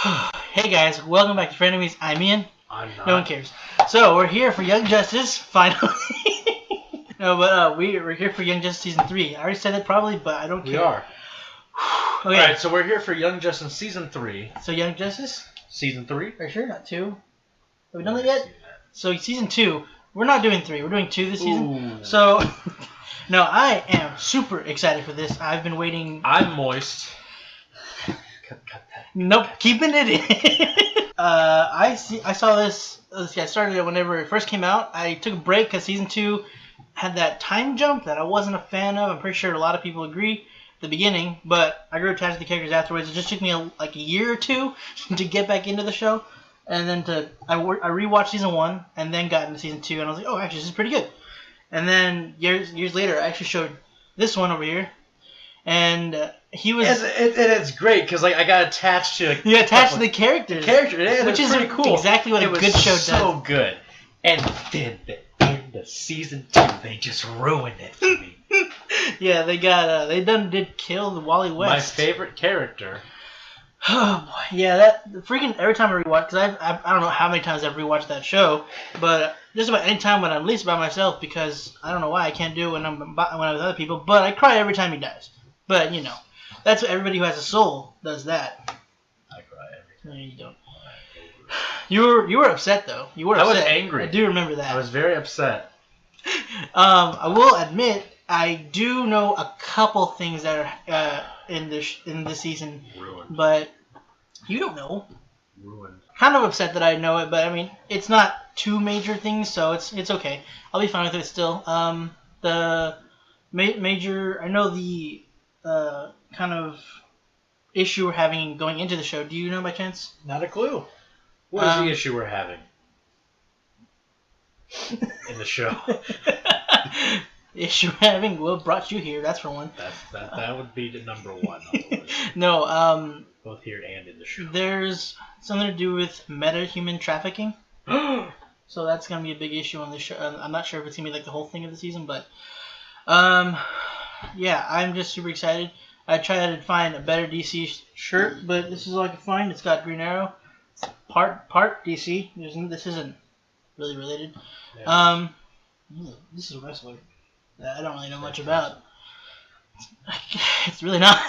Hey guys, welcome back to Frenemies. I'm Ian. I'm not. No one cares. So we're here for Young Justice, finally. No, but we're here for Young Justice Season 3. I already said it probably, but I don't care. We are. Okay. Alright, so we're here for Young Justice Season 3. So Young Justice? Season 3? Are you sure? Not 2? Have we done that yet? So Season 2. We're not doing 3. We're doing 2 this season. Ooh. So, no, I am super excited for this. I've been waiting. I'm moist. Cut that. Nope, keeping it in. I saw this. I started it whenever it first came out. I took a break because Season 2 had that time jump that I wasn't a fan of. I'm pretty sure a lot of people agree at the beginning, but I grew attached to the characters afterwards. It just took me like a year or two to get back into the show, and then I rewatched Season 1 and then got into Season 2, and I was like, oh, actually, this is pretty good. And then years later, I actually showed this one over here, and he was. It's great because like I got attached to. You got attached to the characters, which is pretty cool. Exactly what a good show does. So good, and then the end of Season 2, they just ruined it for me. Yeah, they got did kill the Wally West. My favorite character. Oh boy, yeah, that freaking every time I rewatch, because I don't know how many times I've rewatched that show, but just about any time when I'm least by myself, because I don't know why I can't do it when I'm with other people, but I cry every time he dies. But you know, that's what everybody who has a soul does that. I cry every time. No, you don't. You were upset though. You were upset. I was angry. I do remember that. I was very upset. I will admit I do know a couple things that are in this season, Ruined. but you don't know. Ruined. Kind of upset that I know it, but I mean it's not two major things, so it's okay. I'll be fine with it still. The major, I know the kind of issue we're having going into the show. Do you know by chance? Not a clue. What is the issue we're having in the show? The issue we're having. What brought you here? That's for one. That would be the number one. On the list. No. Both here and in the show. There's something to do with meta-human trafficking. So that's gonna be a big issue on the show. I'm not sure if it's gonna be like the whole thing of the season, but yeah, I'm just super excited. I tried to find a better DC shirt, but this is all I could find. It's got Green Arrow, part DC. This isn't really related. Yeah. This is a wrestler that I don't really know much about. It's really not.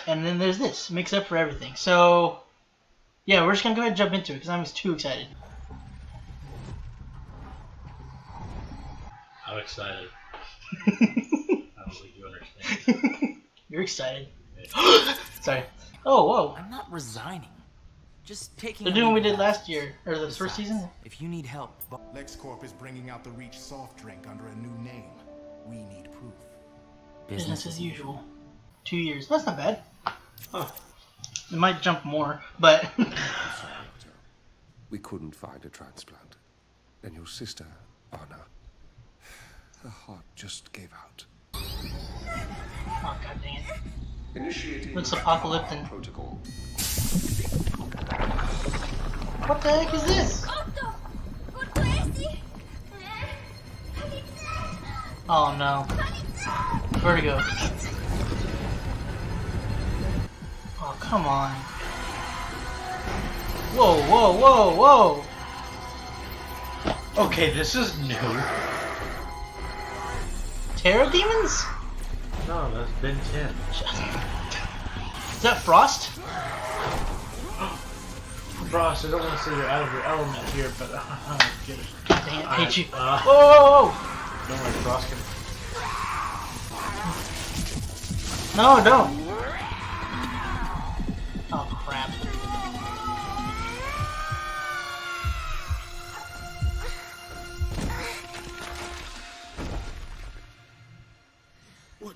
And then there's this, mix up for everything. So yeah, we're just gonna go ahead and jump into it because I'm just too excited. I'm excited. I don't think you understand. You're excited. Sorry. Oh, whoa. I'm not resigning. Just taking. They're doing what we did last year, or the first season. If you need help, LexCorp is bringing out the Reach soft drink under a new name. We need proof. Business as usual. 2 years. That's not bad. Huh. It might jump more, but. We couldn't find a transplant. And your sister, Anna, her heart just gave out. Oh, god dang it. Initiating Looks apocalyptic. Protocol. What the heck is this? Oh no. Vertigo. Oh, come on. Whoa, whoa, whoa, whoa! Okay, this is new. Terror demons? No, that's Ben 10. Is that Frost? Frost, I don't want to say you're out of your element here, but get it. Dang it, I hate you. Whoa, Whoa, whoa, don't worry, Frost can. whoa! No, don't! Oh, crap. What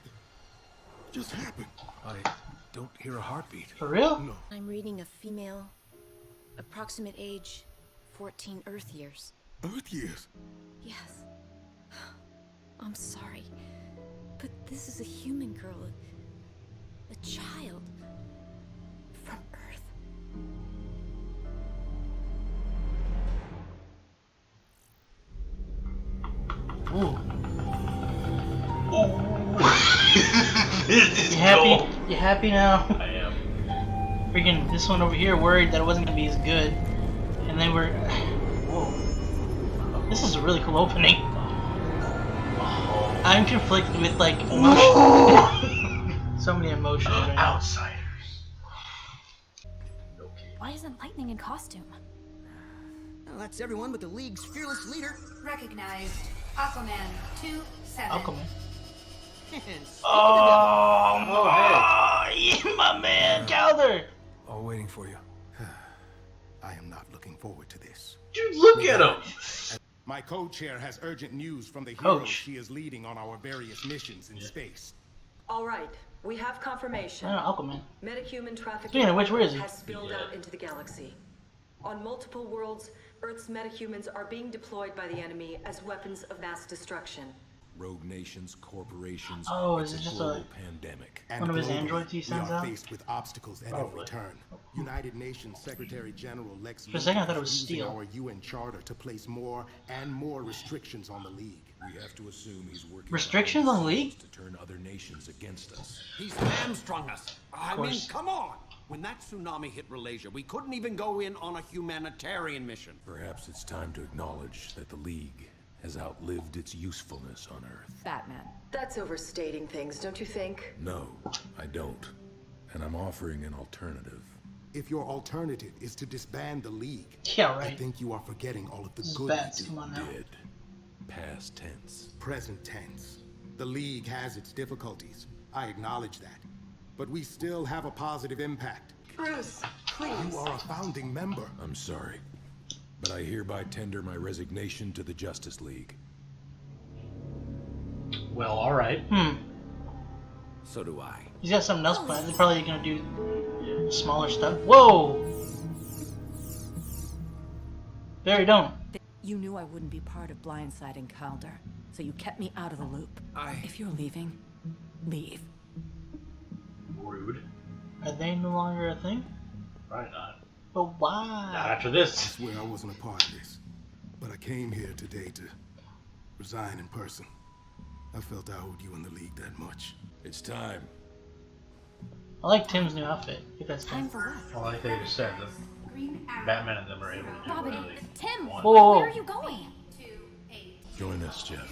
just happened? I don't hear a heartbeat. For real? No. I'm reading a female, approximate age 14 Earth years. Earth years? Yes. I'm sorry, but this is a human girl, a child from Earth. Ooh. Ooh. You happy? You happy now? I am. Freaking this one over here worried that it wasn't gonna be as good, and then we're. Whoa. This is a really cool opening. I'm conflicted with like emotion. So many emotions right now. Outsiders. Why isn't Lightning in costume? Well, that's everyone but the League's fearless leader. Recognized. Aquaman 2-7. Aquaman. And Oh, yeah, my man, Calder. All waiting for you. I am not looking forward to this. Dude, look at him. My co-chair has urgent news from the heroes Coach. she is leading on our various missions in space. All right, we have confirmation. Aquaman. Metahuman trafficking Speaking of which, where is he? has spilled out into the galaxy. On multiple worlds, Earth's metahumans are being deployed by the enemy as weapons of mass destruction. Rogue nations, corporations. Oh, it's is it just global a- pandemic. And One of his globally, androids he sends we are out? faced with obstacles at every turn. United Nations Secretary General Lex For a second I thought it Luthor was is using steel. our UN Charter to place more and more restrictions on the League. We have to assume he's working Restrictions on the League? to turn other nations against us. he's hamstrung us. I mean, course. come on. When that tsunami hit Malaysia, we couldn't even go in on a humanitarian mission. Perhaps it's time to acknowledge that the League has outlived its usefulness on Earth. Batman. That's overstating things, don't you think? No, I don't. And I'm offering an alternative. If your alternative is to disband the League, Yeah, I right. think you are forgetting all of the This is good bats. you Come on now. Did. Past tense. Present tense. The League has its difficulties. I acknowledge that. But we still have a positive impact. Bruce, please. You are a founding member. I'm sorry, but I hereby tender my resignation to the Justice League. Well, all right. So do I. He's got something else planned. They're probably gonna do smaller stuff. Whoa! Barry, don't. You knew I wouldn't be part of blindsiding Calder, so you kept me out of the loop. If you're leaving, leave. Rude. Are they no longer a thing? Probably not. But Not why? after this. I swear I wasn't a part of this. But I came here today to resign in person. I felt I owed you and the League that much. It's time. I like Tim's new outfit. If that's Time Tim. for what? Well, like they just said, the Green Arrow. Batman and them are able to do Robin, whatever they Tim, want. Whoa, whoa, whoa. where are you going? 2-8. Join us, Jeff.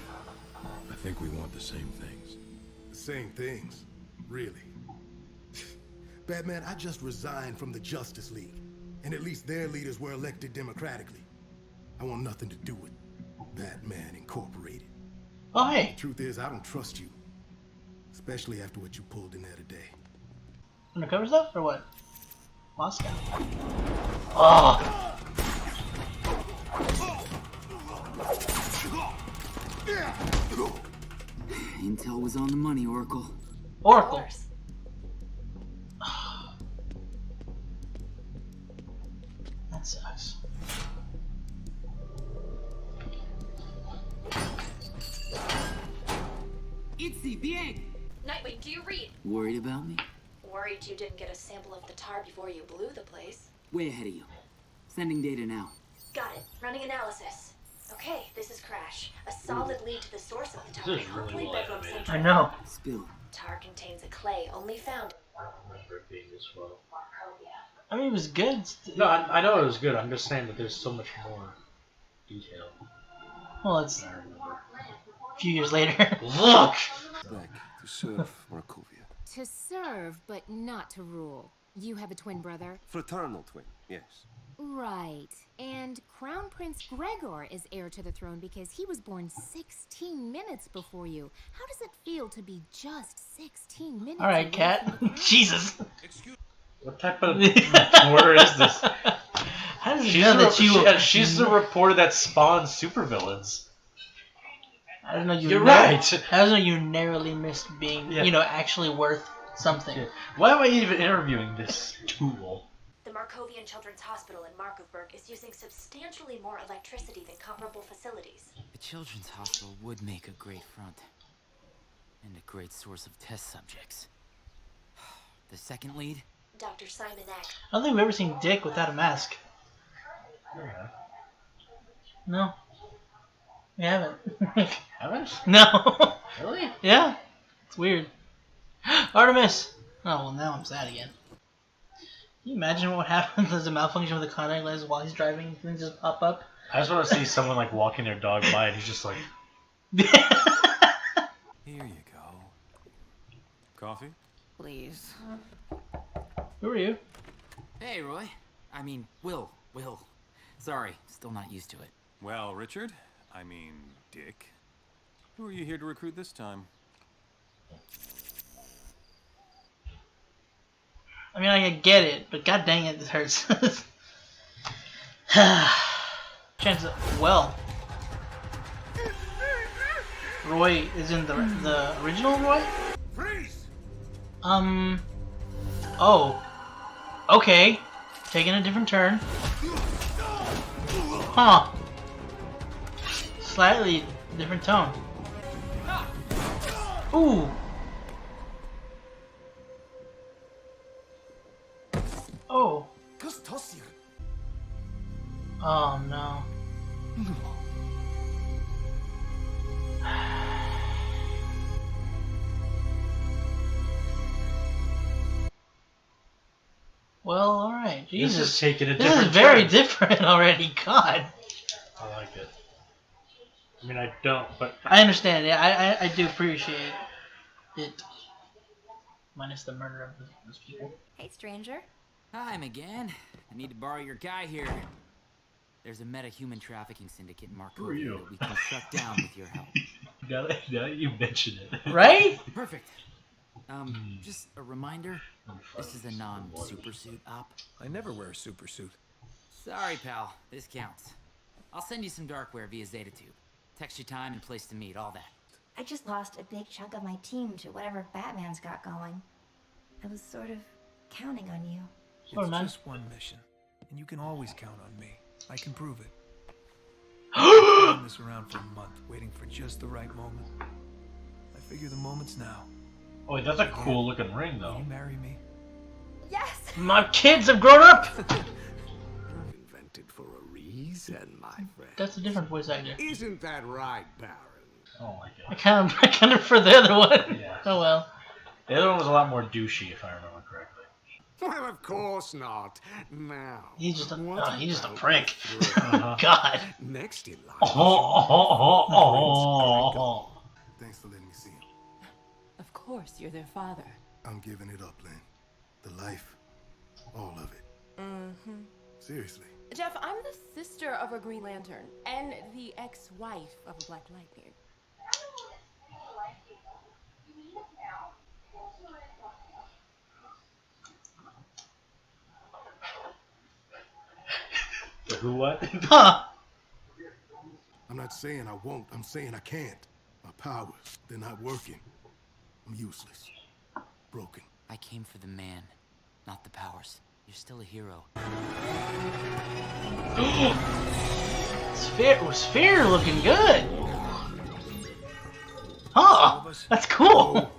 I think we want the same things. The same things. Really. Batman, I just resigned from the Justice League. And at least their leaders were elected democratically. I want nothing to do with Batman Incorporated. Oh, hey. Truth is, I don't trust you. Especially after what you pulled in there today. Undercover stuff or what? Moscow. Oh! Intel was on the money, Oracle. Oracle. That sucks. Itzy, bien! Nightwing, do you read? Worried about me? Worried you didn't get a sample of the tar before you blew the place. Way ahead of you. Sending data now. Got it. Running analysis. Okay, this is Crash. A solid lead to the source of the tar. This is really Hopefully well Bedroom animated. Central. I know. Spill. Tar contains a clay only found I don't remember it being this well. in Markovia. I mean, it was good. No, I know it was good. I'm just saying that there's so much more detail Well, it's than I remember. a few years later. Look! Back to serve Markovia. To serve, but not to rule. You have a twin brother? Fraternal twin, yes. Right. And Crown Prince Gregor is heir to the throne because he was born 16 minutes before you. How does it feel to be just 16 minutes All right, away Cat. from the throne? Jesus. What type of reporter is this? How does he know that you? She's the reporter that spawns supervillains. I don't know. You're right. I don't know. You narrowly missed being, Yeah. actually worth something. Yeah. Why am I even interviewing this tool? The Markovian Children's Hospital in Markovberg is using substantially more electricity than comparable facilities. The children's hospital would make a great front. And a great source of test subjects. The second lead? Dr. Simon Eck. I don't think we've ever seen Dick without a mask. Yeah. No. We haven't. Haven't? No. Really? Yeah. It's weird. Artemis. Oh well, now I'm sad again. you imagine what happens if there's a malfunction with the contact lens while he's driving and things just pop up? I just want to see someone like walking their dog by and he's just like... Here you go. Coffee? Please. Who are you? Hey, Roy. I mean, Will. Sorry, still not used to it. Well, Richard, I mean, Dick. Who are you here to recruit this time? I mean, I get it, but god dang it, this hurts. Chance well. Roy isn't the original Roy? Freeze! Oh. Okay. Taking a different turn. Huh. Slightly different tone. Ooh. Oh. Oh no. Well, alright. Jesus. This is taking a This different is very turn. different already. God. I like it. I mean, I don't, but... I understand. Yeah, I do appreciate it. Minus the murder of those people. Hey, stranger. Hi, McGann. I need to borrow your guy here. There's a meta-human trafficking syndicate in Markovia that we can shut down with your help. Now that you mention it. Right? Perfect. Just a reminder, this is a non-super suit op. I never wear a super suit. Sorry, pal. This counts. I'll send you some darkware via Zetatube. Text you time and place to meet, all that. I just lost a big chunk of my team to whatever Batman's got going. I was sort of counting on you. It's just one mission, and you can always count on me. I can prove it. I've been playing this around for a month, waiting for just the right moment. I figure the moment's now. Oh, wait, that's a cool looking ring, though. Will you marry me? Yes! My kids have grown up! Invented for a reason, my friend. That's a different voice actor. Isn't that right, Baron? I don't like it. I kind of prefer the other one. Yeah. Oh well. The other one was a lot more douchey, if I remember correctly. Well, of course not. Now, He's just a about prick. Uh-huh. God. next in line? Thanks for letting me see him. Of course, you're their father. I'm giving it up, Lynn. The life. All of it. Mm-hmm. Seriously. Jeff, I'm the sister of a Green Lantern and the ex-wife of a Black Lightning. Who what? Huh. I'm not saying I won't. I'm saying I can't. My powers, they're not working. I'm useless. Broken. I came for the man, not the powers. You're still a hero. Sphere looking good. Huh. That's cool.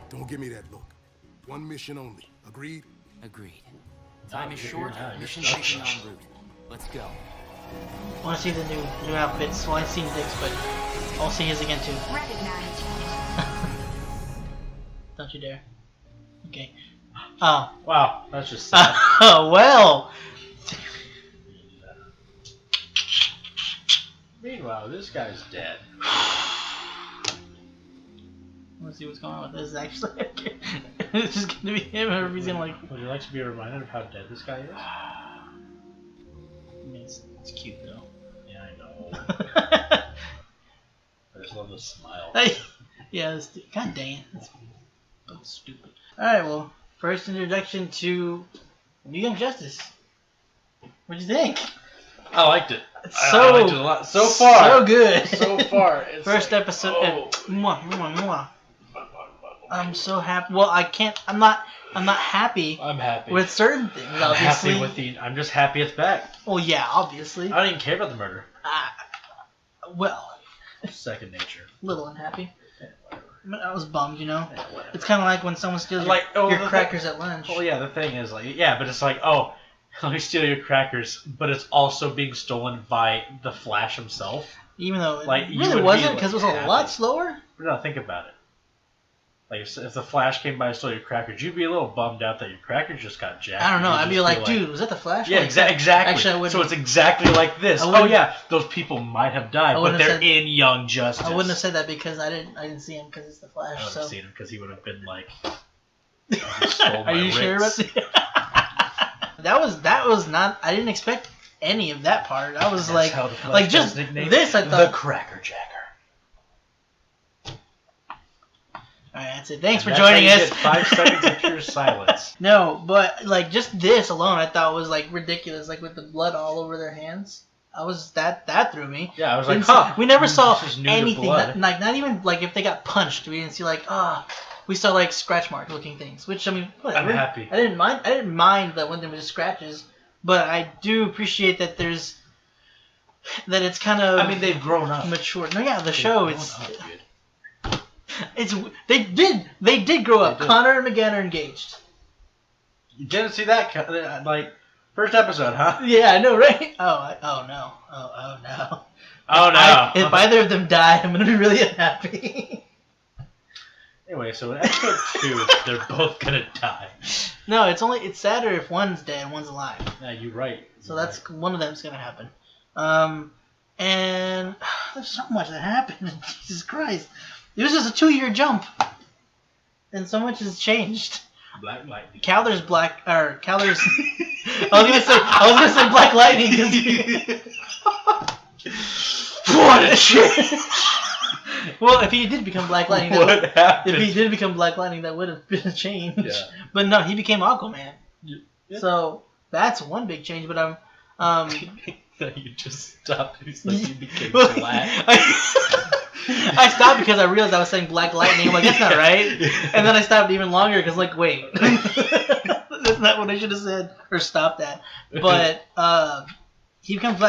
Don't give me that look. One mission only. Agreed? Agreed. Time is short. Mission taken en route. Let's go. I want to see the new outfits. Well, I've seen Dick's, but I'll see his again too. Recognize. Don't you dare. Okay. Oh. Wow, that's just sad. Oh, well. Meanwhile, this guy's dead. Let's see what's going on with this actually. It's just gonna be him, or he's gonna like. Would you like to be reminded of how dead this guy is? I mean, it's cute though. Yeah, I know. I just love the smile. Yeah, god dang it. That's so stupid. Alright, well, first introduction to New Young Justice. What'd you think? I liked it. So, I liked it a lot. So far. So good. So far. It's first like, episode. oh. Mwah, mwah, mwah. I'm so happy. Well, I can't. I'm not happy. I'm happy with certain things. I'm obviously. happy with the. I'm just happy it's back. Well, yeah, obviously. I don't even care about the murder. Well, second nature. Little unhappy. I was bummed, you know. Yeah, it's kind of like when someone steals your crackers at lunch. Well, yeah, the thing is, like, yeah, but it's like, oh, let me steal your crackers, but it's also being stolen by the Flash himself. Even though it like, really wasn't, because it was a lot slower. No, think about it. Like if the Flash came by and stole your crackers, you'd be a little bummed out that your crackers just got jacked. I don't know. You'd I'd be like, dude, was that the Flash? Yeah, Like, exactly. Actually, I wouldn't. So it's exactly like this. Oh yeah, those people might have died, but they're in Young Justice. I wouldn't have said that because I didn't see him because it's the Flash. I would so. have seen him because he would have been like, stole my Are you sure about that? That was not. I didn't expect any of that part. I was like just this. I thought the Cracker Jacker. All right, that's it. Thanks for joining us. 5 seconds of pure silence. No, but like just this alone, I thought was like ridiculous. Like with the blood all over their hands. That threw me. Yeah, I was like, we never saw anything. Not even like if they got punched, we didn't see like we saw like scratch mark looking things. Which I mean, whatever. I'm happy. I didn't mind that when there was scratches, but I do appreciate that that it's kind of. I mean, they've grown up. Mature. No, yeah, the show is. They did grow up. Connor and McGann are engaged. You didn't see that like first episode, huh? Yeah, I know, right? Oh no. Oh no. Oh no. If either of them die, I'm gonna be really unhappy. Anyway, so in episode 2, they're both gonna die. No, it's sadder if one's dead and one's alive. Yeah, you're right. So that's one of them's gonna happen. And there's so much that happened. Jesus Christ. It was just a 2-year jump, and so much has changed. Black Lightning. Calder's I was gonna say Black Lightning because what a change. Well, if he did become Black Lightning, that would have been a change. Yeah. But no, he became Aquaman. Yeah. So that's one big change. But you just stopped. It's like you became black. I stopped because I realized I was saying Black Lightning. I'm like, that's not right. And then I stopped even longer because, like, wait. That's not what I should have said or stopped at. But he becomes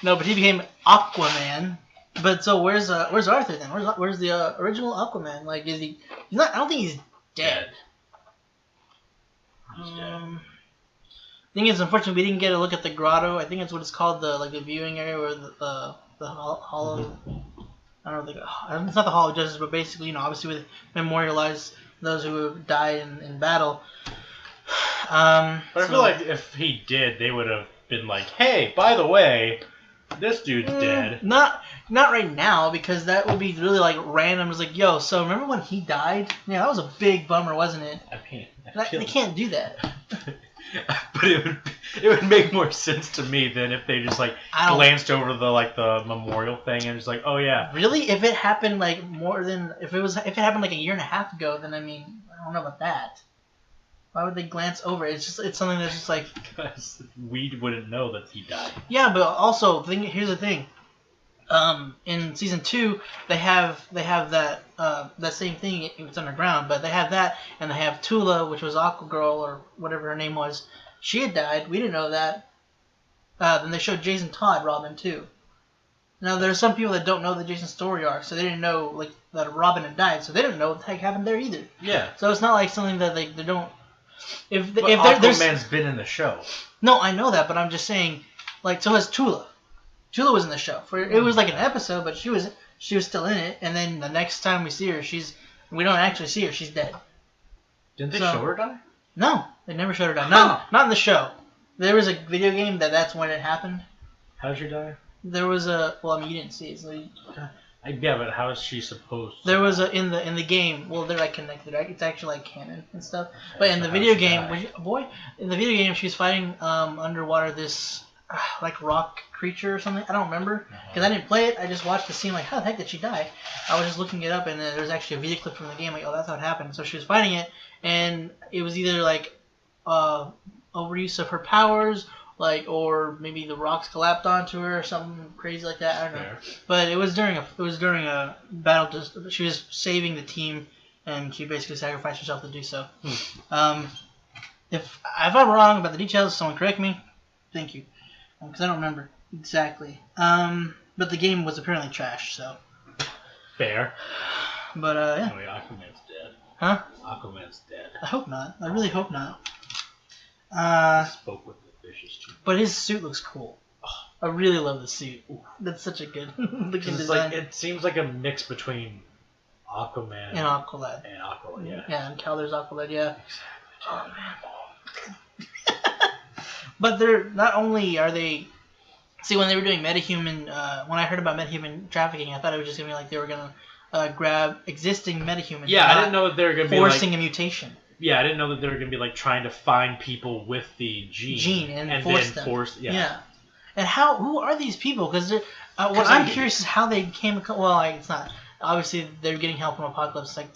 no, but he became Aquaman. But so where's Arthur then? Where's the original Aquaman? Like, is he? He's not. I don't think he's dead. I think it's unfortunate we didn't get a look at the grotto. I think it's what it's called, the viewing area where the hall of, I don't know, it's not the Hall of Justice, but basically, obviously we memorialize those who have died in battle. But I feel like if he did, they would have been like, hey, by the way, this dude's dead. Not right now, because that would be really like random. It's like, yo, so remember when he died? Yeah, that was a big bummer, wasn't it? They can't do that. But it would make more sense to me than if they just like glanced over the memorial thing and just like, oh yeah. Really? If it happened if it happened like a year and a half ago, then I mean, I don't know about that. Why would they glance over it? It's something that's just like, because we wouldn't know that he died. Yeah, but also here's the thing. In season 2, they have that same thing. It's underground, but they have that, and they have Tula, which was Aquagirl or whatever her name was. She had died. We didn't know that. Then they showed Jason Todd Robin too. Now there's some people that don't know the Jason story arc, so they didn't know that Robin had died, so they didn't know what the heck happened there either. Yeah. So it's not like something that they don't. If Aquaman's been in the show. No, I know that, but I'm just saying, so has Tula. Tula was in the show. It was like an episode, but she was still in it. And then the next time we see her, we don't actually see her. She's dead. Didn't they show her die? No, they never showed her die. Not in the show. There was a video game that's when it happened. How did she die? There was you didn't see it. So yeah, but how is she supposed to? There was in the game. Well, they're connected. Right? It's actually canon and stuff. But in the video game, she was fighting underwater this rock creature or something. I don't remember because I didn't play it. I just watched the scene. How the heck did she die? I was just looking it up, and there was actually a video clip from the game. Oh, that's how it happened. So she was fighting it, and it was either overuse of her powers, or maybe the rocks collapsed onto her or something crazy like that. I don't know. Fair. But it was during a battle. She was saving the team, and she basically sacrificed herself to do so. If I'm wrong about the details, someone correct me. Thank you. Because I don't remember exactly. But the game was apparently trash, so. Fair. But, yeah. Anyway, Aquaman's dead. Huh? Aquaman's dead. I hope not. I really hope not. Spoke with the fishes, too. But his suit looks cool. I really love the suit. That's such a good looking design. It seems like a mix between Aquaman. And Aqualad. And Aqualad, yeah. Yeah, and Calder's Aqualad, yeah. Oh, man. But they're, not only are they... See, when they were doing metahuman... when I heard about metahuman trafficking, I thought it was just going to be like they were going to grab existing metahumans. Yeah, I didn't know that they were going to be forcing a mutation. Yeah, I didn't know that they were going to be like trying to find people with the gene and force then them. Yeah. And who are these people? Because what I'm curious is how they came. Well, it's not. Obviously, they're getting help from Apocalypse, like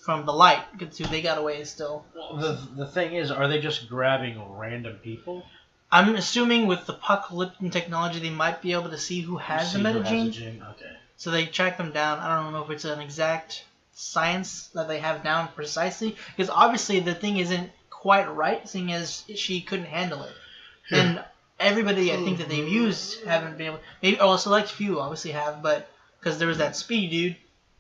from the light. Because they got away still. Well, the thing is, are they just grabbing random people? I'm assuming with the apocalyptic technology, they might be able to see who has the metagene. Okay. So they track them down. I don't know if it's an exact science that they have down precisely, because obviously the thing isn't quite right, seeing as she couldn't handle it. And everybody I think that they've used haven't been able. Maybe a select few obviously have, but because there was that Speedy dude.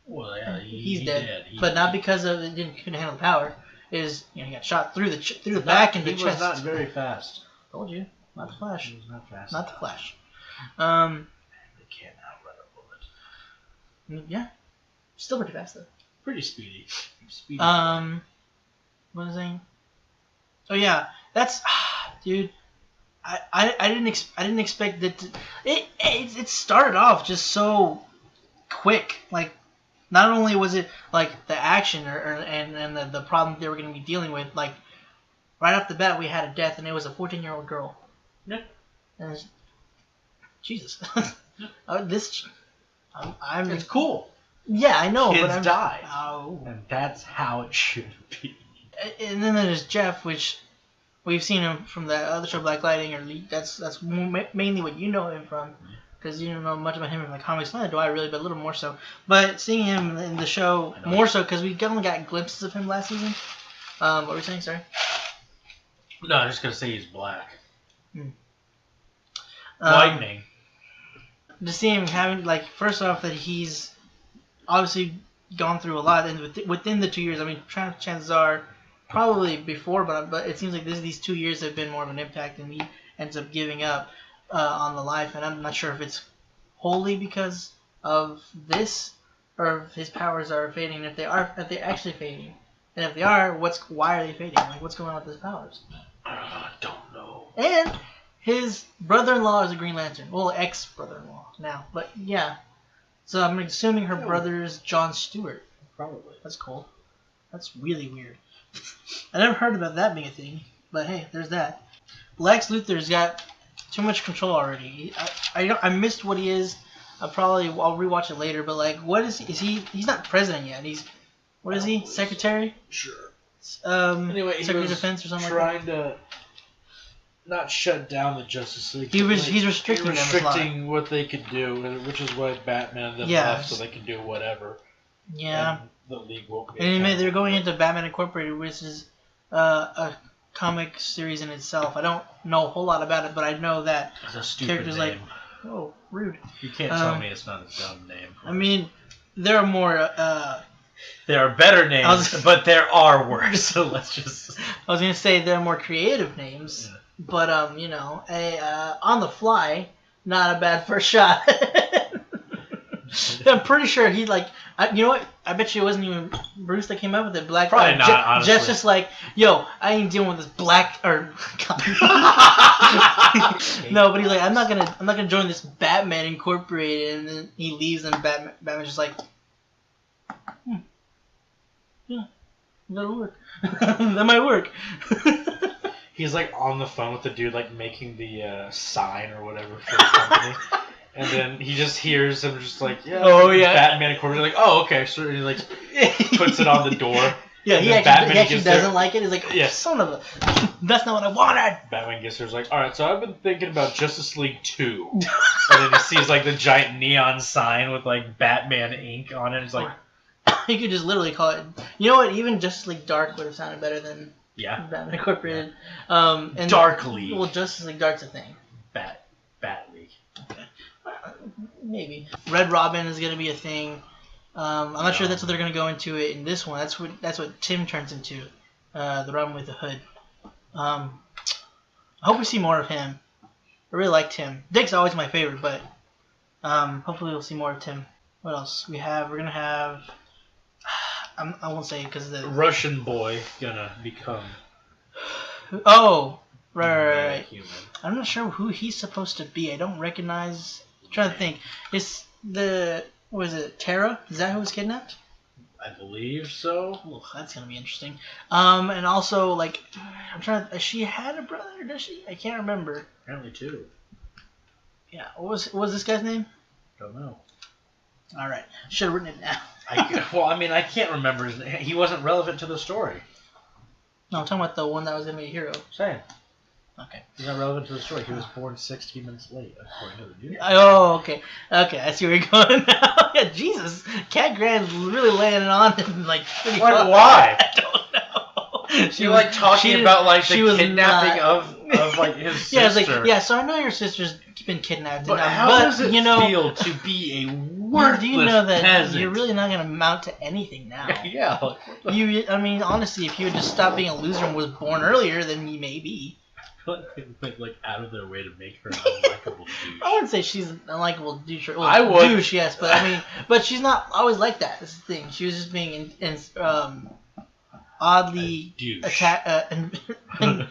Well, yeah, he's dead, but not because of it couldn't handle the power. He got shot through the back and the chest. He was not very fast. Told you, not the Flash. He was not fast. Not the Flash. They can't outrun a bullet. Yeah, still pretty fast though. Pretty speedy. What was I saying? Oh yeah, that's dude. I didn't expect that. It started off just so quick. Like, not only was it like the action and the problem they were going to be dealing with. Like, right off the bat, we had a death, and it was a 14-year-old girl. Yeah. And Jesus. It's cool. Yeah, I know. Kids but die. Oh. And that's how it should be. And then there's Jeff, which we've seen him from that other show, Black Lightning, or that's mainly what you know him from, because you don't know much about him from the comics. Neither do I really, but a little more so. But seeing him in the show more so, because we only got glimpses of him last season. What were you saying? Sorry. No, I'm just gonna say he's black. Lightning. To see him having, like, first off, that he's obviously gone through a lot, and within the 2 years, I mean, chances are probably before, but it seems like these 2 years have been more of an impact, and he ends up giving up on the life, and I'm not sure if it's wholly because of this, or if his powers are fading, if they're actually fading, and if they are, why are they fading? Like, what's going on with his powers? I don't know. And his brother-in-law is a Green Lantern. Well, ex-brother-in-law now, but yeah. So I'm assuming her brother is John Stewart. Probably. That's cool. That's really weird. I never heard about that being a thing, but hey, there's that. Lex Luthor's got too much control already. I missed what he is. I'll rewatch it later. But like, what is he? He's not president yet. What is he? Secretary? Sure. Anyway, Secretary of Defense or something like that. Trying to not shut down the Justice League. He's restricting what they could do, which is why Batman and them left, so they can do whatever. Yeah. And the League won't be. And they're going into Batman Incorporated, which is a comic series in itself. I don't know a whole lot about it, but I know that it's a stupid name. Like, oh, rude. You can't tell me it's not a dumb name. I mean, there are more. There are better names, but there are worse. So let's just. I was gonna say there are more creative names, but on the fly, not a bad first shot. I'm pretty sure he you know what? I bet you it wasn't even Bruce that came up with it. Probably not. Honestly, just like, yo, I ain't dealing with this black or. No, but he's like, I'm not gonna join this Batman Incorporated, and then he leaves, and Batman's just like, yeah, that'll work. That might work. He's like on the phone with the dude, like making the sign or whatever for the company. And then he just hears him just like, Batman Incorporated. Like, oh, okay. So he like puts it on the door. Yeah, he actually doesn't like it. He's like, son of a... That's not what I wanted. Batman gets there's like, all right, so I've been thinking about Justice League 2. And then he sees like the giant neon sign with like Batman ink on it. He's like... He could just literally call it... You know what? Even Justice League Dark would have sounded better than Batman Incorporated. And Dark League. Well, Justice League Dark's a thing. Bat League. Okay. Maybe. Red Robin is going to be a thing. I'm not sure that's what they're going to go into it in this one. That's what Tim turns into. The Robin with the hood. I hope we see more of him. I really like Tim. Dick's always my favorite, but hopefully we'll see more of Tim. What else? We're going to have I won't say because the Russian boy gonna become. Oh, right. Human. I'm not sure who he's supposed to be. I don't recognize. I'm trying to think. Is was it Tara? Is that who was kidnapped? I believe so. Oh, that's gonna be interesting. And also like, I'm trying. She had a brother, does she? I can't remember. Apparently two. Yeah. What was this guy's name? Don't know. All right. Should have written it down. I can't remember his name. He wasn't relevant to the story. No, I'm talking about the one that was gonna be a hero. Same. Okay. He's not relevant to the story. He was born 16 minutes late, according to the news. Oh, okay. Okay, I see where you're going now. Yeah, Jesus. Cat Grant's really laying it on him, like, pretty hard. Why? I don't know. She was like talking about like the kidnapping of like his sister. Yeah, it's like, yeah, so I know your sister's been kidnapped. But how does it feel to be a worthless do you know that peasant? you're really not going to amount to anything now? Yeah. I mean, honestly, if you had just stopped being a loser and was born earlier, then you may be. Like out of their way to make her an unlikable douche. I wouldn't say she's an unlikable douche. Well, I would. Douche, yes, but I mean, but she's not always like that. That's the thing. She was just being oddly attacked. Look.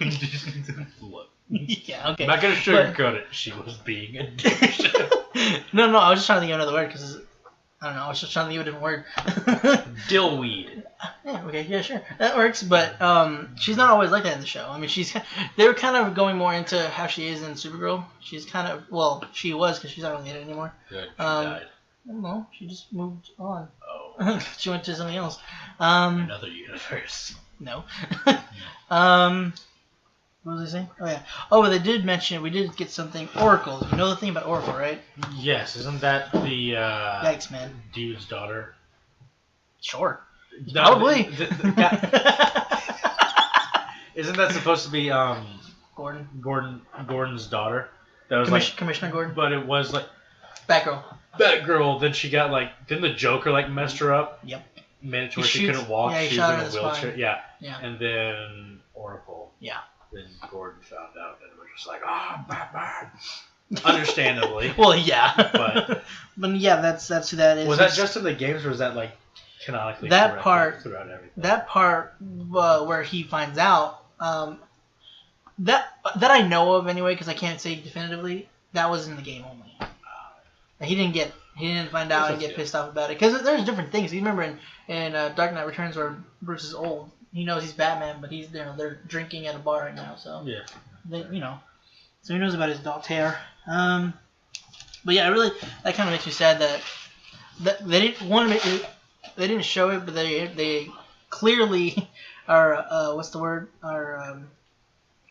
Yeah, okay. I'm not gonna sugarcoat it. She was being a douche. No, I was just trying to think of another word because I don't know. I was just trying to think of a different word. Dillweed. Yeah. Okay. Yeah. Sure. That works. But she's not always like that in the show. I mean, they were kind of going more into how she is in Supergirl. She's kind of she was because she's not really in it anymore. Good. She died. No, she just moved on. Oh. She went to something else. Another universe. No. What was I saying? Oh yeah. Oh, but they did mention we did get something. Oracle. You know the thing about Oracle, right? Yes. Isn't that the Yikes, man. dude's daughter? Sure. No, Probably. Isn't that supposed to be Gordon's daughter? That was Commissioner Gordon. But it was like Batgirl. Then she got didn't the Joker messed her up? Yep. Made it to where she couldn't walk. Yeah, he she shot was her in a wheelchair. spine. Yeah. And then Oracle. Yeah. Then Gordon found out and was just like, Batman. Understandably. Well, yeah. But yeah, that's who that is. Was that just in the games, or was that canonically that part throughout everything? That part where he finds out that I know of anyway, because I can't say definitively. That was in the game only. He didn't find out and get pissed off about it, because there's different things. You remember in Dark Knight Returns where Bruce is old. He knows he's Batman, but he's they're drinking at a bar right now, so yeah, so he knows about his adult hair. But yeah, really, that kind of makes me sad that they didn't show it, but they clearly are are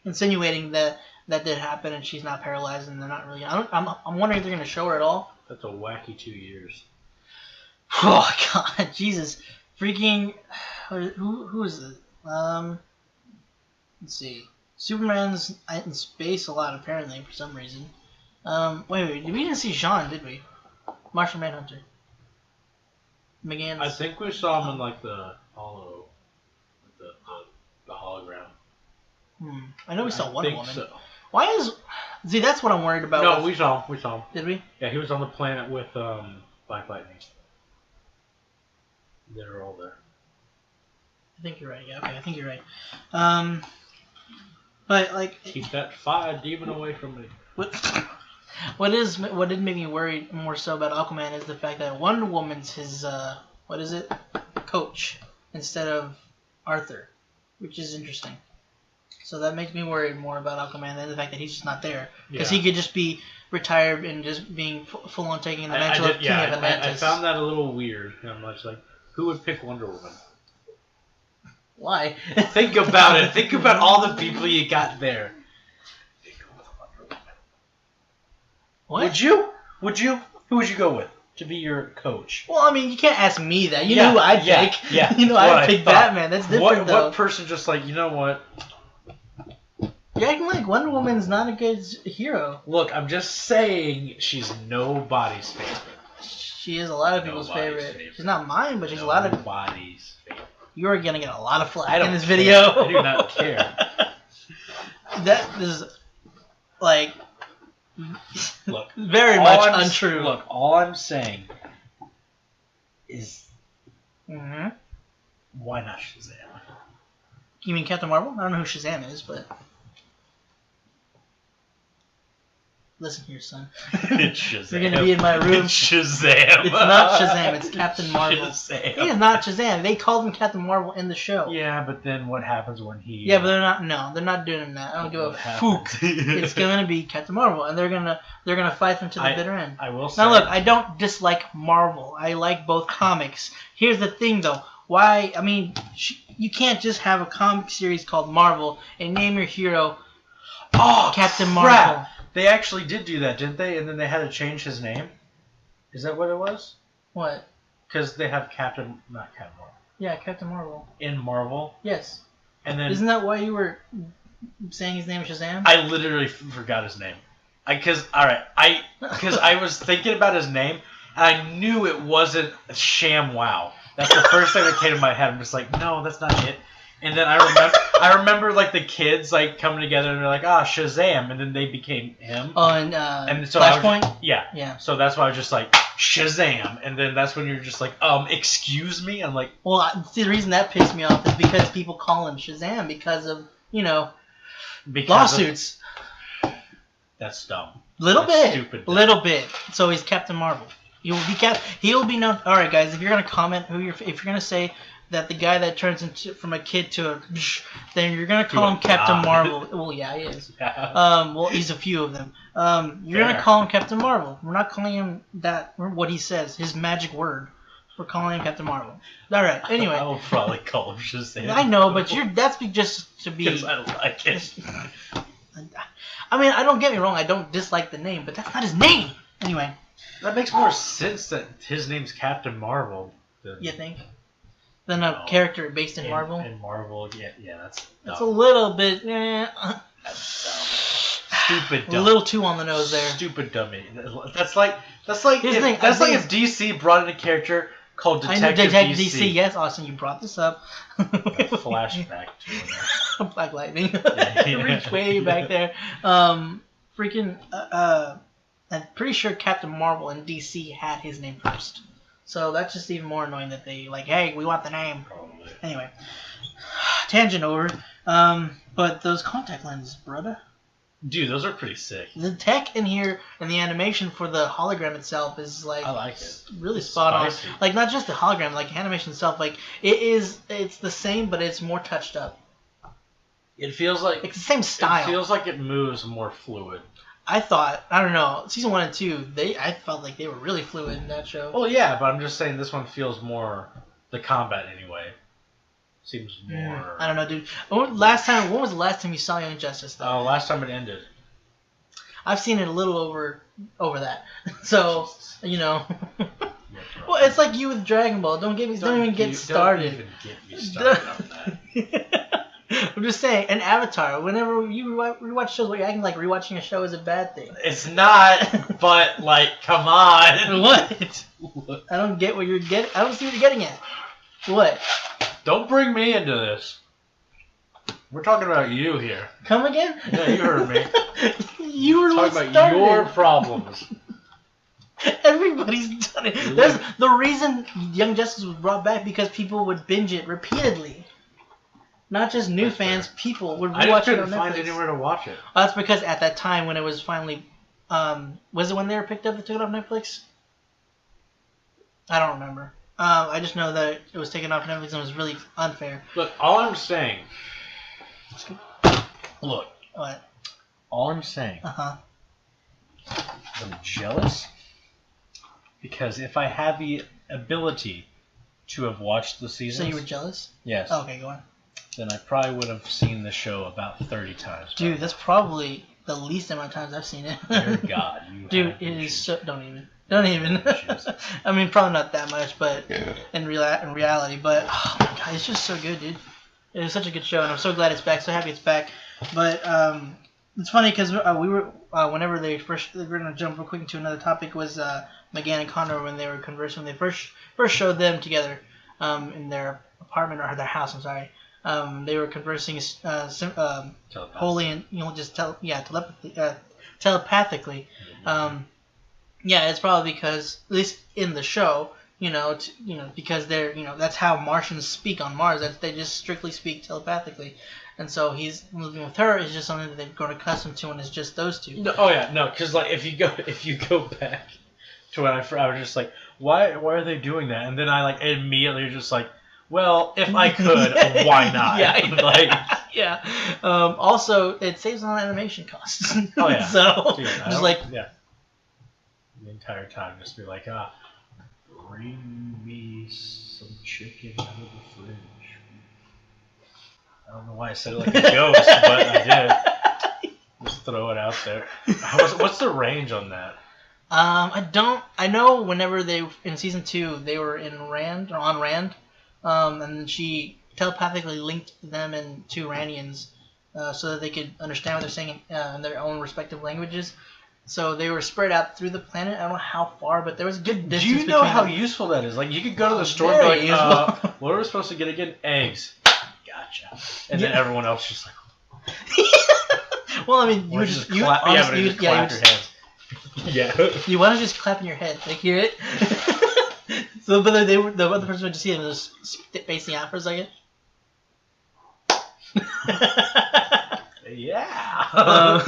insinuating that did happen, and she's not paralyzed, and they're not really. I'm wondering if they're gonna show her at all. That's a wacky 2 years. Oh God, Jesus, freaking. Who is it? Let's see. Superman's in space a lot, apparently, for some reason. Wait, we didn't see Jean, did we? Martian Manhunter. McGann's. I think we saw him in the the hologram. I know we saw Wonder Woman. So. Why is? See, that's what I'm worried about. No, we saw him. Did we? Yeah, he was on the planet with Black Lightning. They were all there. I think you're right. Yeah, okay, I think you're right. But keep that fire demon away from me. What did make me worried more so about Aquaman is the fact that Wonder Woman's his coach instead of Arthur, which is interesting. So that makes me worried more about Aquaman than the fact that he's just not there, because he could just be retired and just being full on taking the mantle of King of Atlantis. I found that a little weird. I'm like, who would pick Wonder Woman? Why? Think about it. Think about all the people you got there. What? Would you? Who would you go with to be your coach? Well, I mean, you can't ask me that. You know who I'd pick. Yeah. You know I'd pick Batman. That's different, though. What person just you know what? You're acting like Wonder Woman's not a good hero. Look, I'm just saying she's nobody's favorite. She is a lot of people's favorite. She's not mine, but she's a lot of nobody's favorite. You are gonna get a lot of flack in this video. I do not care. That is look, very much untrue. Look, all I'm saying is Why not Shazam? You mean Captain Marvel? I don't know who Shazam is, but... Listen here, son. It's Shazam. You're gonna be in my room. It's Shazam. It's not Shazam. It's Captain Marvel. Shazam. It is not Shazam. They called him Captain Marvel in the show. Yeah, but then what happens when he? Yeah, but they're not. No, they're not doing that. I don't give a fook. It's gonna be Captain Marvel, and they're gonna fight them to the bitter end. I will say. Now look, I don't dislike Marvel. I like both comics. Here's the thing, though. Why? I mean, you can't just have a comic series called Marvel and name your hero. Captain Marvel. They actually did do that, didn't they? And then they had to change his name. Is that what it was? What? Because they have not Captain Marvel. Yeah, Captain Marvel. In Marvel? Yes. And then isn't that why you were saying his name is Shazam? I literally forgot his name. Because I was thinking about his name, and I knew it wasn't ShamWow. That's the first thing that came to my head. I'm just like, no, that's not it. And then I remember like the kids like coming together and they're like, Shazam, and then they became him. Oh, and so Flashpoint? Yeah. So that's why I was just like, Shazam, and then that's when you're just like, excuse me? I'm like, well, the reason that pissed me off is because people call him Shazam because of, lawsuits. That's dumb. Little bit. So he's Captain Marvel. He'll be known. All right, guys. If you're gonna comment if you're gonna say that the guy that turns into from a kid to a, then you're gonna call him Captain Marvel. Well, yeah, he is. Yeah. Well, he's a few of them. You're gonna call him Captain Marvel. We're not calling him that. What he says, his magic word. We're calling him Captain Marvel. All right. Anyway, I will probably call him Shazam. I know, but that's just to be. Because I like it. I mean, I don't get me wrong. I don't dislike the name, but that's not his name. Anyway. That makes more sense that his name's Captain Marvel. You think? Than a character based in Marvel? In Marvel, yeah, that's dumb. That's a little bit... That's dumb. Stupid dumb. A little too on the nose there. Stupid dummy. That's like if DC brought in a characture called Detective DC. Yes, Austin, you brought this up. Flashback to Black Lightning. Yeah. Reach way back there. I'm pretty sure Captain Marvel and DC had his name first. So that's just even more annoying that they hey, we want the name. Probably. Anyway, tangent over. But those contact lenses, brother. Dude, those are pretty sick. The tech in here and the animation for the hologram itself is I like it. Really spot spicy. on. Not just the hologram, animation itself. It's the same, but it's more touched up. It feels like it's the same style. It feels like it moves more fluid. I don't know, season 1 and 2, I felt like they were really fluid in that show. Well, yeah, but I'm just saying this one feels more, the combat anyway, seems more... I don't know, dude. When was the last time you saw Young Justice, though? Last time it ended. I've seen it a little over that. So, Well, it's like you with Dragon Ball. Don't even get started. Don't even get me started on that. I'm just saying, an Avatar, whenever you rewatch shows, you're acting like rewatching a show is a bad thing. It's not, but, come on. What? I don't get what you're getting. I don't see what you're getting at. What? Don't bring me into this. We're talking about you here. Come again? Yeah, you heard me. You were talking about your problems. Everybody's done it. There's the reason Young Justice was brought back because people would binge it repeatedly. Not just new fans, people would rewatch it on Netflix. I just couldn't find anywhere to watch it. That's because at that time when it was finally, was it when they were picked up and took it off Netflix? I don't remember. I just know that it was taken off Netflix and it was really unfair. Look, all I'm saying. Look. What? All I'm saying. I'm jealous because if I had the ability to have watched the seasons. So you were jealous? Yes. Oh, okay, go on. Then I probably would have seen the show about 30 times. Dude, that's probably the least amount of times I've seen it. Dear God. Dude, it is so... Don't even. I mean, probably not that much, but in reality. But, oh my God, it's just so good, dude. It was such a good show, and I'm so glad it's back. So happy it's back. But it's funny because we were... whenever we're going to jump real quick into another topic was McGann and Connor when they were conversing. When they first showed them together in their apartment or their house, I'm sorry. They were conversing wholly and just telepathically. Yeah, it's probably because at least in the show because they're, that's how Martians speak on Mars. That they just strictly speak telepathically, and so he's living with her is just something that they've grown accustomed to, and it's just those two. No, because like if you go back to when I was just like, why are they doing that? And then I like immediately just like, well, if I could, why not? Yeah. Also, it saves on animation costs. Oh yeah. So the entire time just be like, bring me some chicken out of the fridge. I don't know why I said it like a ghost, but I did. Just throw it out there. What's the range on that? I know whenever in season 2 they were on Rand, and she telepathically linked them and 2 Randians, so that they could understand what they're saying in their own respective languages. So they were spread out through the planet. I don't know how far, but there was a good distance. Do you know how them. Useful that is? Like you could go to the store and be like, what are we supposed to get again? Eggs. Gotcha. And then everyone else just like. Well, I mean, you just clap your hands. Yeah. You want to just clap in your head, like hear it. So, but the other person would just see them just spacing out for a second. Yeah.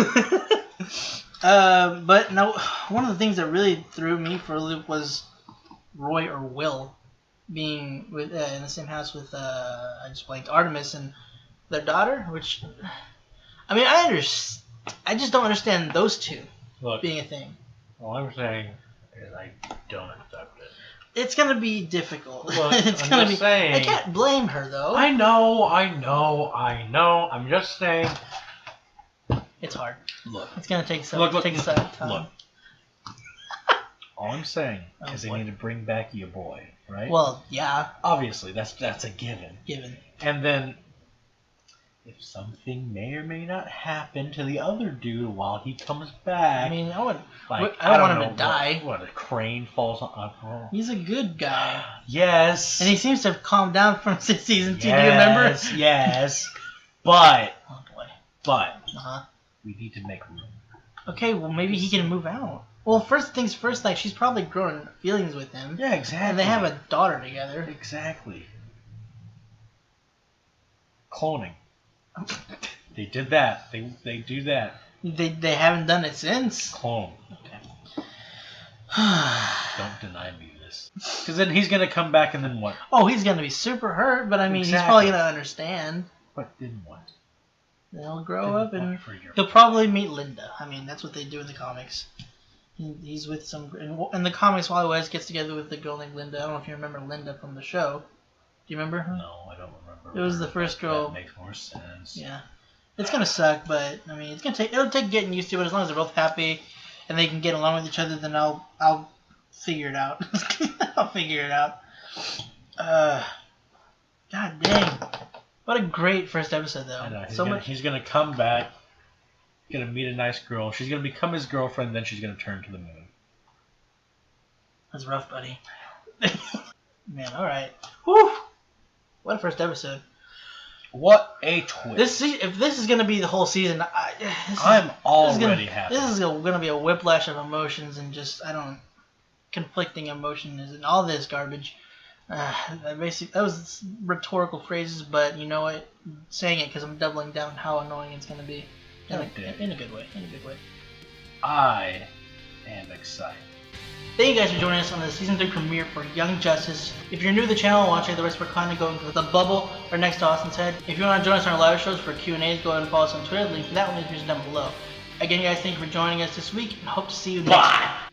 But now, one of the things that really threw me for a loop was Roy or Will being in the same house with I just blanked, Artemis and their daughter. Which, I mean, I just don't understand those two being a thing. All I'm saying is I don't accept it. It's gonna be difficult. Look, it's gonna be. Saying, I can't blame her though. I know. I'm just saying. It's hard. Look. It's gonna take some. Look. Time. Look. All I'm saying is they need to bring back your boy, right? Well, yeah. Obviously, that's a given. And then, if something may or may not happen to the other dude while he comes back, I mean, I don't want him to die. What, a crane falls on? Oh. He's a good guy. Yes. And he seems to have calmed down from season 2. Do you remember? Yes. But. Oh boy. But. We need to make room. Okay, well maybe he can move out. Well, first things first, like she's probably grown feelings with him. Yeah, exactly. And they have a daughter together. Exactly. Cloning. They did that. They do that. They haven't done it since. Clone. Okay. Don't deny me this. Because then he's gonna come back and then what? Oh, he's gonna be super hurt, but I mean, he's probably gonna understand. But then what? They'll grow up and he'll probably meet Linda. I mean, that's what they do in the comics. He's with some... In the comics, Wally West gets together with the girl named Linda. I don't know if you remember Linda from the show. Do you remember her? No, I don't remember. It was the first girl. That makes more sense. Yeah. It's going to suck, but, I mean, it'll take getting used to it. As long as they're both happy and they can get along with each other, then I'll figure it out. I'll figure it out. God dang. What a great first episode, though. I know. He's gonna come back, gonna meet a nice girl. She's gonna become his girlfriend, then she's gonna turn to the moon. That's rough, buddy. Man, alright. Whew! What a first episode. What a twist. If this is gonna be the whole season, I'm already happy. This is gonna be a whiplash of emotions and just, conflicting emotions and all this garbage. That was rhetorical phrases, but you know what? I'm saying it because I'm doubling down how annoying it's going to be. In a good way. I am excited. Thank you guys for joining us on the season 3 premiere for Young Justice. If you're new to the channel, watching the rest of our content, go to the bubble or next to Austin's head. If you want to join us on our live shows for Q&As, go ahead and follow us on Twitter. The link for that one is down below. Again, guys, thank you for joining us this week, and hope to see you next time.